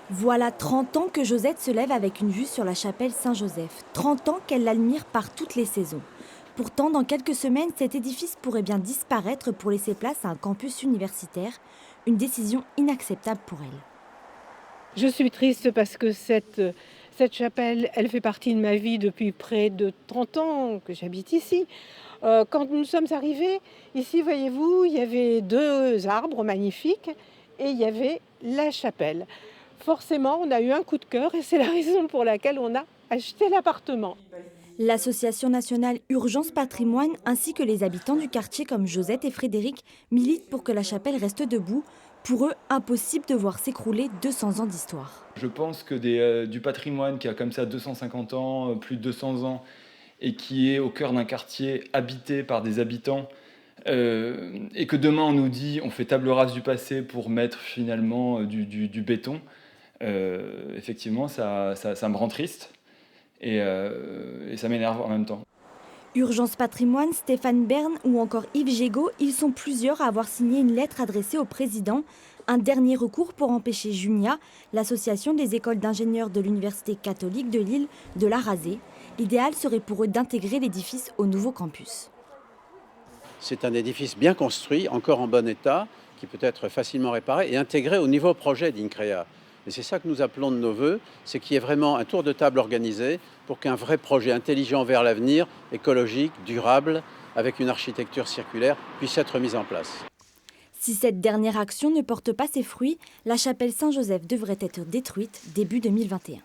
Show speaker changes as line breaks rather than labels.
Voilà 30 ans que Josette se lève avec une vue sur la chapelle Saint-Joseph. 30 ans qu'elle l'admire par toutes les saisons. Pourtant, dans quelques semaines, cet édifice pourrait bien disparaître pour laisser place à un campus universitaire. Une décision inacceptable pour elle.
Je suis triste parce que cette chapelle, elle fait partie de ma vie depuis près de 30 ans que j'habite ici. Quand nous sommes arrivés, ici, voyez-vous, il y avait 2 arbres magnifiques et il y avait la chapelle. Forcément, on a eu un coup de cœur et c'est la raison pour laquelle on a acheté l'appartement.
L'association nationale Urgence Patrimoine ainsi que les habitants du quartier comme Josette et Frédéric militent pour que la chapelle reste debout. Pour eux, impossible de voir s'écrouler 200 ans d'histoire.
Je pense que du patrimoine qui a comme ça 250 ans, plus de 200 ans, et qui est au cœur d'un quartier habité par des habitants, et que demain on nous dit on fait table rase du passé pour mettre finalement du béton, effectivement ça me rend triste et ça m'énerve en même temps.
Urgence Patrimoine, Stéphane Bern ou encore Yves Gégaud, ils sont plusieurs à avoir signé une lettre adressée au président. Un dernier recours pour empêcher Junia, l'association des écoles d'ingénieurs de l'Université catholique de Lille, de la raser. L'idéal serait pour eux d'intégrer l'édifice au nouveau campus.
C'est un édifice bien construit, encore en bon état, qui peut être facilement réparé et intégré au nouveau projet d'INCREA. Et c'est ça que nous appelons de nos voeux, c'est qu'il y ait vraiment un tour de table organisé pour qu'un vrai projet intelligent vers l'avenir, écologique, durable, avec une architecture circulaire, puisse être mis en place.
Si cette dernière action ne porte pas ses fruits, la chapelle Saint-Joseph devrait être détruite début 2021.